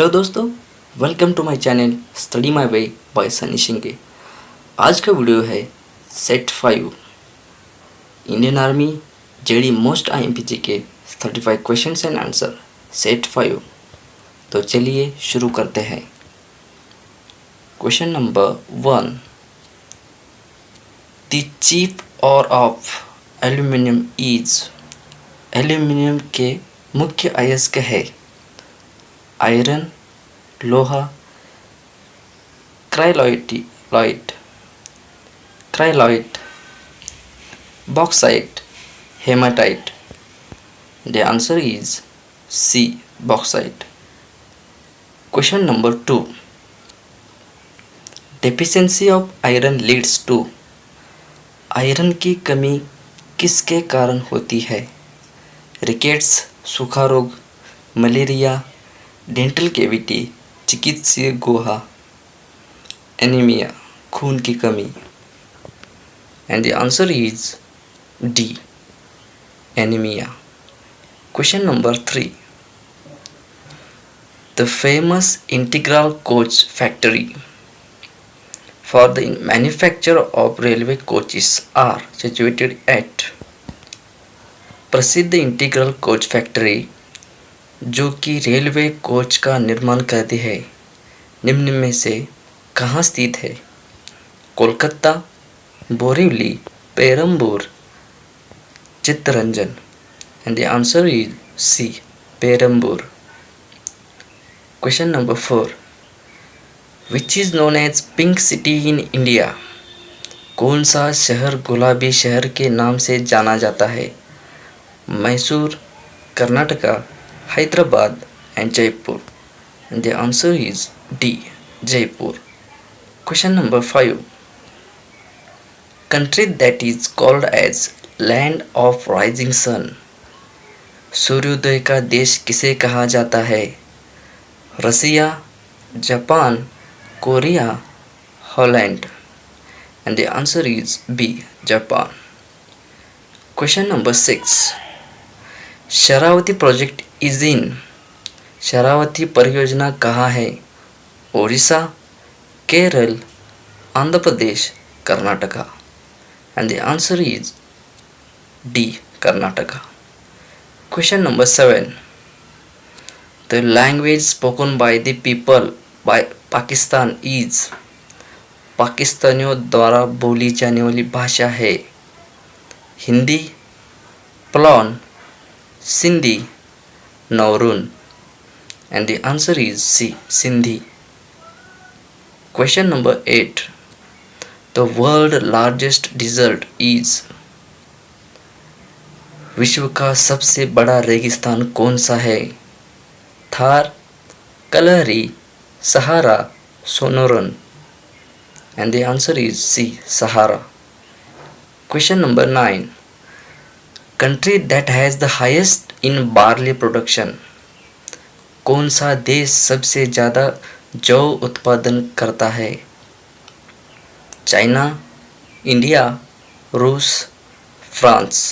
Hello दोस्तों, welcome to my channel study my way by Sunny Shinge. आज का वीडियो है set 5 Indian army GD most IMP के 35 क्वेश्चंस एंड आंसर सेट 5। तो चलिए शुरू करते हैं। Question number 1, the chief ore of aluminium is. Aluminium के मुख्य अयस्क है आयरन, लोहा, cryolite, bauxite, haematite. The answer is C, bauxite. Question number 2, deficiency of iron leads to। Iron की कमी किसके कारण होती है? रिकेट्स, सूखा रोग, मलेरिया, डेंटल कैविटी, चिकित्सीय गुहा, एनीमिया, खून की कमी। And the answer is D, anaemia. Question number 3, the famous integral coach factory for the manufacture of railway coaches are situated at. प्रसिद्ध इंटीग्रल कोच फैक्ट्री जो कि रेलवे कोच का निर्माण करती है, निम्न में से कहाँ स्थित है? Kolkata, Borivali, Perambur, Chittaranjan. And the answer is C, Perambur. Question number 4, which is known as pink city in India. कौन सा शहर गुलाबी शहर के नाम से जाना जाता है? Mysore, Karnataka, Hyderabad and Jaipur. And the answer is D, Jaipur. Question number 5, country that is called as land of rising sun। सूर्योदय का देश किसे कहा जाता है? Russia, Japan, Korea, Holland. And the answer is B, Japan. Question number 6, Sharavathi project is in. Sharavathi परियोजना कहाँ है? Odisha, Kerala, Andhra Pradesh, Karnataka. And the answer is D, Karnataka. Question number 7, the language spoken by the people by Pakistan is. पाकिस्तानियों द्वारा बोली जाने वाली भाषा है हिंदी, प्लॉन, सिंधी, नौरून। And the answer is C, Sindhi. Question number 8, the world largest desert is. विश्व का सबसे बड़ा रेगिस्तान कौन सा है? Thar, Kalahari, Sahara, Sonoran. And the answer is C, Sahara. Question number 9, country that has the highest in barley production. कौन सा देश सबसे ज़्यादा जौ उत्पादन करता है? चाइना, इंडिया, रूस, France.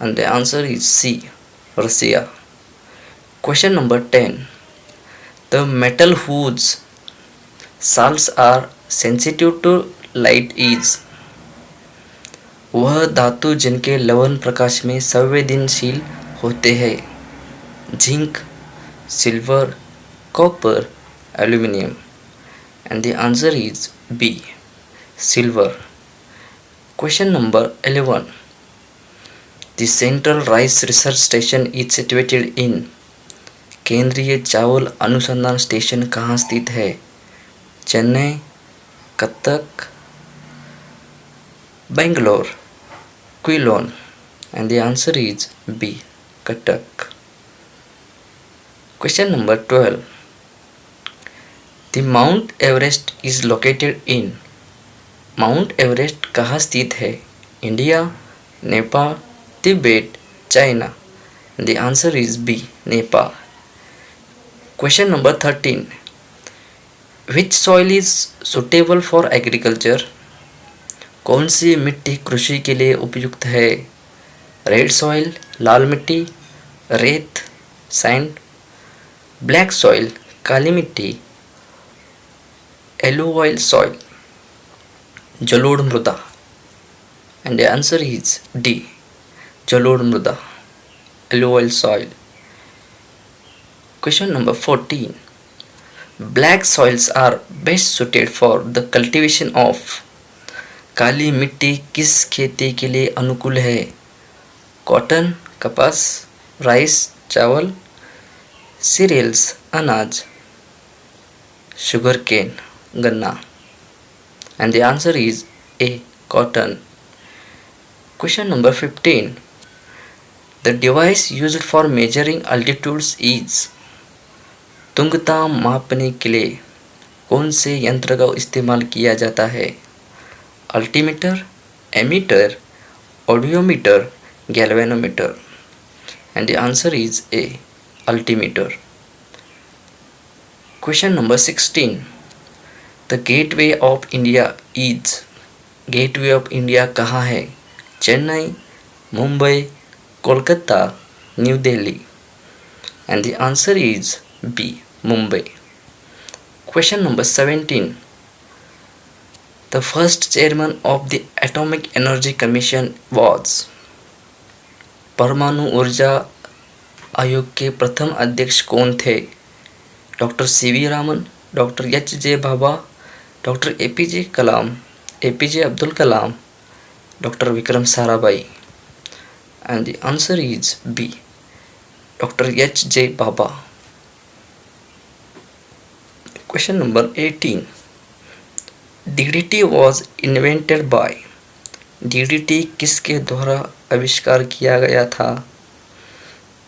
And the answer is C, Russia. Question number 10, the metal whose salts are sensitive to light is. वह धातु जिनके लवण प्रकाश में संवेदनशील होते हैं zinc, silver, copper, aluminium. And the answer is B, silver. Question number 11, the central rice research station is situated in. केंद्रीय चावल अनुसंधान स्टेशन कहाँ स्थित है? Chennai, Cuttack, Bangalore, Quilon. And the answer is B, Cuttack. Question number 12, the Mount Everest is located in. Mount Everest कहाँ स्थित है? India, Nepal, Tibet, China. The answer is B, Nepal. Question number 13, which soil is suitable for agriculture. कौन सी मिट्टी कृषि के लिए उपयुक्त है? रेड सॉइल, लाल मिट्टी, रेत, सैंड। ब्लैक सॉइल काली मिट्टी, एलुवाइल सॉइल जलोढ़ मृदा, and the answer is D जलोढ़ मृदा, एलुवाइल soil. Question number 14. Black soils are best suited for the cultivation of. काली मिट्टी किस खेती के लिए अनुकूल है? कॉटन, कपास, राइस, चावल, सीरियल्स, अनाज, शुगर केन, गन्ना. And the answer is A. Cotton. Question number 15. The device used for measuring altitudes is. तुंगता मापने के लिए कौन से यंत्र का इस्तेमाल किया जाता है? Altimeter, ammeter, audiometer, galvanometer. And the answer is A altimeter. Question number 16. The Gateway of India is. Gateway of India कहाँ है? Chennai, Mumbai, Kolkata, New Delhi. And the answer is B Mumbai. Question number 17. The first chairman of the Atomic Energy Commission was. परमाणु ऊर्जा आयोग के प्रथम अध्यक्ष कौन थे? Doctor C V. Raman, doctor H J. Bhabha, doctor A P J. Abdul Kalam, doctor Vikram Sarabhai. And the answer is B doctor H J. Bhabha. Question number 18. DDT was invented by. DDT किसके द्वारा आविष्कार किया गया था?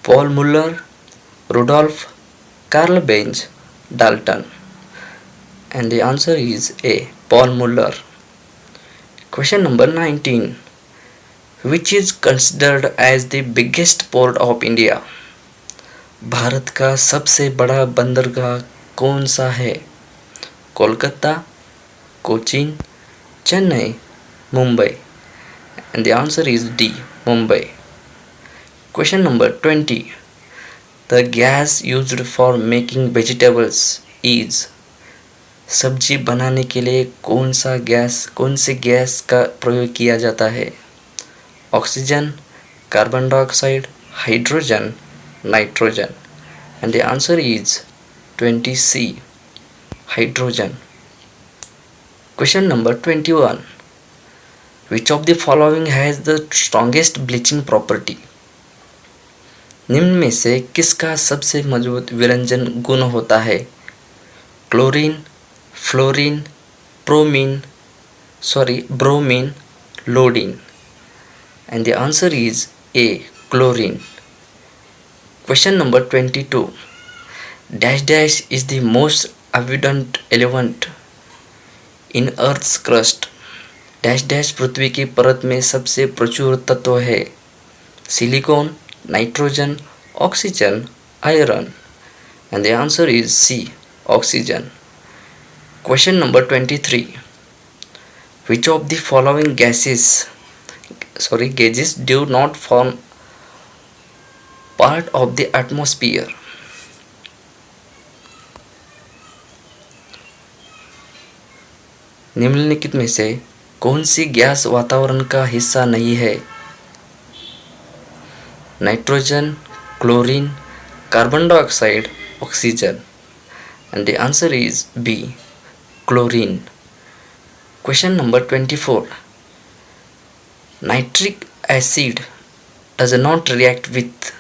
Paul Muller, Rudolf, Karl Benz, Dalton. And the answer is A. Paul Muller. Question number 19. Which is considered as the biggest port of India? Bharat का सबसे बड़ा बंदरगाह कौन सा है? Kolkata, Cochin, Chennai, Mumbai. And the answer is D Mumbai. Question number 20. The gas used for making vegetables is. सब्जी बनाने के लिए कौन सी गैस का प्रयोग किया जाता है? Oxygen, carbon dioxide, hydrogen, nitrogen. And the answer is 20C hydrogen. Question number 21. Which of the following has the strongest bleaching property? निम्न में से किसका सबसे मजबूत विरंजन गुण होता है? Chlorine, fluorine, bromine, iodine. And the answer is A. Chlorine. Question number 22. Dash dash is the most abundant element in Earth's crust. Dash dash पृथ्वी की परत में सबसे प्रचुर तत्व है? Silicon, nitrogen, oxygen, iron. And the answer is C oxygen. Question number 23. Which of the following gases do not form part of the atmosphere? निम्नलिखित में से कौन सी गैस वातावरण का हिस्सा नहीं है? Nitrogen, chlorine, carbon dioxide, oxygen. And the answer is B chlorine. Question number 24. Nitric acid does not react with.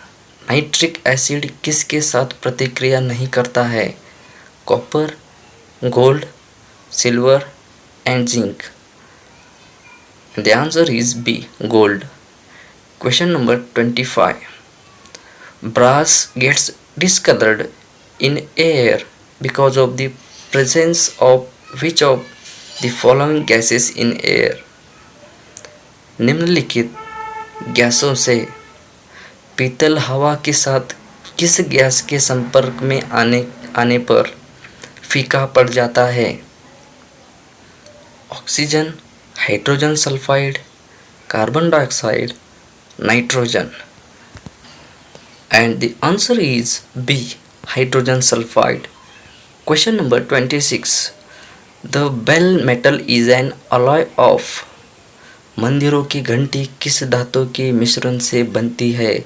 Nitric acid किसके साथ प्रतिक्रिया नहीं करता है? Copper, gold, silver and zinc. And the answer is B. Gold. Question number 25. Brass gets discolored in air because of the presence of which of the following gases in air? निम्नलिखित गैसों से पीतल हवा के साथ किस गैस के संपर्क में आने पर फीका पड़ जाता है? Oxygen, hydrogen sulphide, carbon dioxide, nitrogen. And the answer is B hydrogen sulfide. Question number 26. The bell metal is an alloy of. मंदिरों की घंटी किस धातु के मिश्रण से बनती है?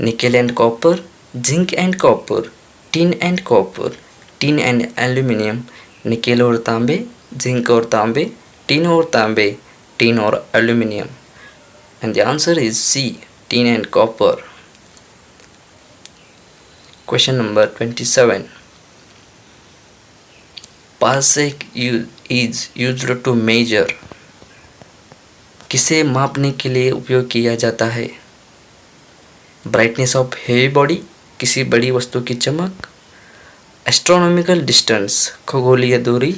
Nickel and copper, zinc and copper, tin and copper, tin and aluminium, nickel और तांबे, जिंक और तांबे, टिन और तांबे, टिन और aluminium. And the answer is C, tin and copper. Question number 27. Parsec is used to measure. किसे मापने के लिए उपयोग किया जाता है? ब्राइटनेस ऑफ हेवी बॉडी, किसी बड़ी वस्तु की चमक, एस्ट्रोनॉमिकल डिस्टेंस, खगोलीय दूरी,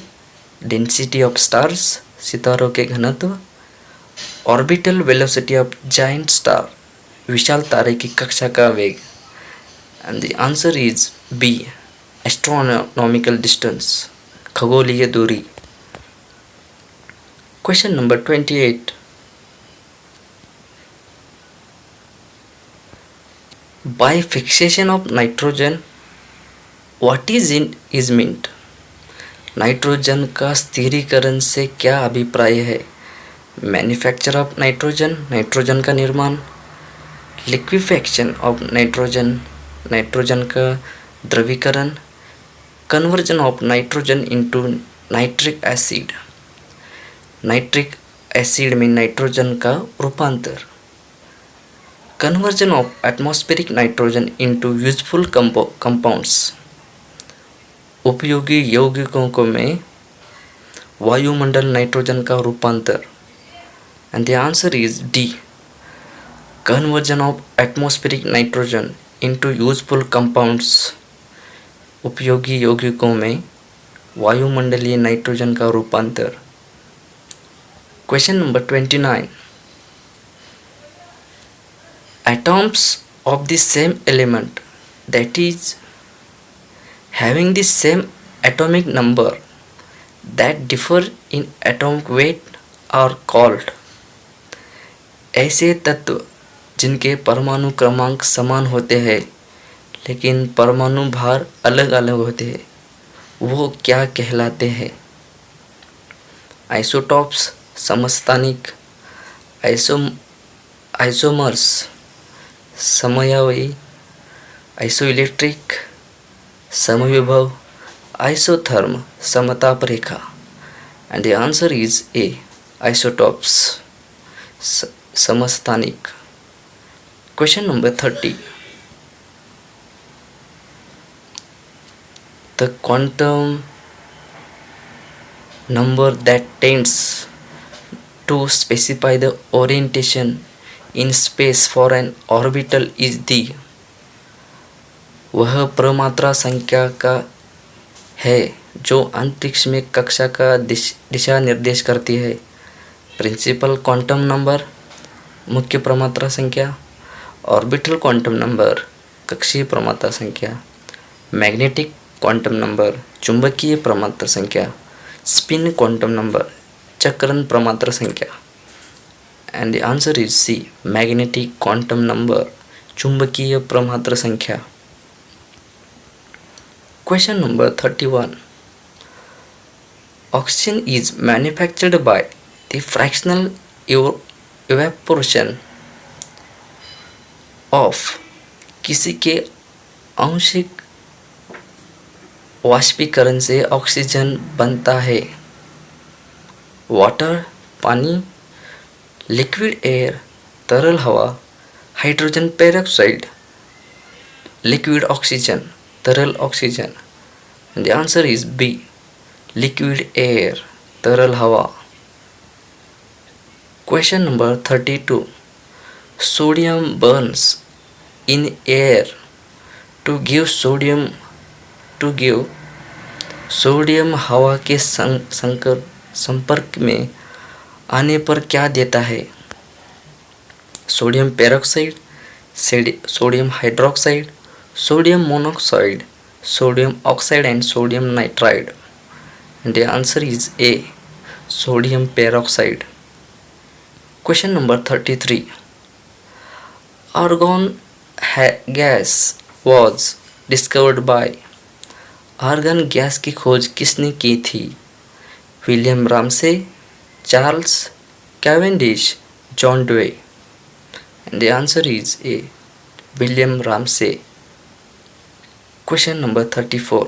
डेंसिटी ऑफ स्टार्स, सितारों के घनत्व, orbital velocity of giant star, विशाल तारे की कक्षा का वेग. And the answer is B, astronomical distance, खगोलीय दूरी. Question number 28. By fixation of nitrogen, what is meant? Nitrogen का स्थिरीकरण से क्या अभिप्राय है? मैन्युफैक्चर ऑफ नाइट्रोजन, नाइट्रोजन का निर्माण, लिक्विफैक्शन ऑफ नाइट्रोजन, नाइट्रोजन का द्रवीकरण, conversion of nitrogen into nitric acid, nitric acid में नाइट्रोजन का रूपांतर, conversion of atmospheric nitrogen into useful compounds, उपयोगी यौगिकों में वायुमंडल नाइट्रोजन का रूपांतर. And the answer is D, conversion of atmospheric nitrogen into useful compounds, उपयोगी यौगिकों में वायुमंडलीय नाइट्रोजन का रूपांतर. Question number 29. Atoms of the same element, that is having the same atomic number that differ in atomic weight, are called. ऐसे तत्व जिनके परमाणु क्रमांक समान होते हैं लेकिन परमाणु भार अलग अलग होते हैं, वो क्या कहलाते हैं? आइसोटॉप्स, समस्थानिक, आइसोमर्स, समयावयी, आइसोइलेक्ट्रिक, समविभव, आइसोथर्म, समताप रेखा. And the answer is A, isotopes, समस्थानिक. Question number 30. The quantum number that tends to specify the orientation in space for an orbital is the. वह प्रमात्रा संख्या का है जो अंतरिक्ष में कक्षा का दिशा निर्देश करती है. प्रिंसिपल क्वांटम नंबर, मुख्य प्रमात्रा संख्या, ऑर्बिटल क्वांटम नंबर, कक्षीय प्रमात्रा संख्या, मैग्नेटिक क्वांटम नंबर, चुंबकीय प्रमात्रा संख्या, स्पिन क्वांटम नंबर, चक्रण प्रमात्रा संख्या. And the answer is C, magnetic quantum number, चुंबकीय प्रमात्रा संख्या. Question number 31. Oxygen is manufactured by the fractional evaporation of. किसी के आंशिक वाष्पीकरण से ऑक्सीजन बनता है? वाटर, पानी, लिक्विड एयर, तरल हवा, हाइड्रोजन पेरोक्साइड, लिक्विड ऑक्सीजन, तरल ऑक्सीजन. The answer is B, liquid air, तरल हवा. Question number 32. Sodium burns in air to give sodium हवा के संपर्क में आने पर क्या देता है? Sodium peroxide, sodium hydroxide, sodium monoxide, sodium oxide and sodium nitride. The answer is A, sodium peroxide. Question number 33. Argon gas was discovered by. Argon gas की खोज किसने की थी? William Ramsay, Charles Cavendish, John day. And the answer is A, William Ramsay. Question number 34.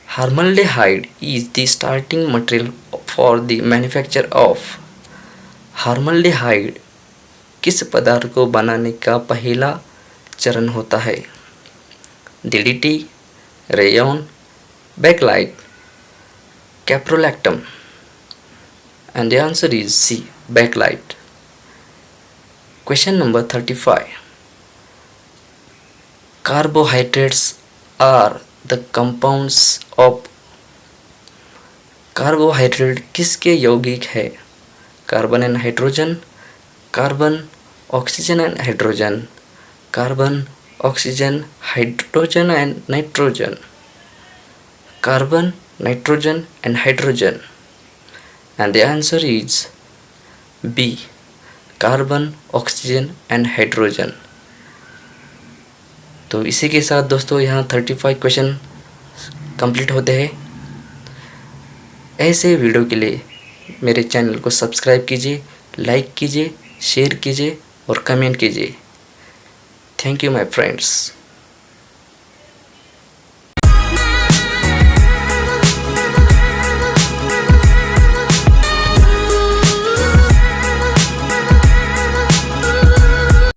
Formaldehyde is the starting material for the manufacture of। Formaldehyde किस पदार्थ को बनाने का पहला चरण होता है? DDT, rayon, bakelite, caprolactam. And the answer is C, bakelite. Question number 35. Carbohydrates are the compounds of। Carbohydrate किसके यौगिक है? Carbon and hydrogen, carbon oxygen and hydrogen, carbon oxygen hydrogen and nitrogen, carbon nitrogen and hydrogen. And the answer is B, carbon oxygen and hydrogen. तो इसी के साथ दोस्तों यहाँ 35 question complete होते हैं। ऐसे वीडियो के लिए मेरे चैनल को सब्सक्राइब कीजिए, लाइक कीजिए, शेयर कीजिए और कमेंट कीजिए। Thank you my friends.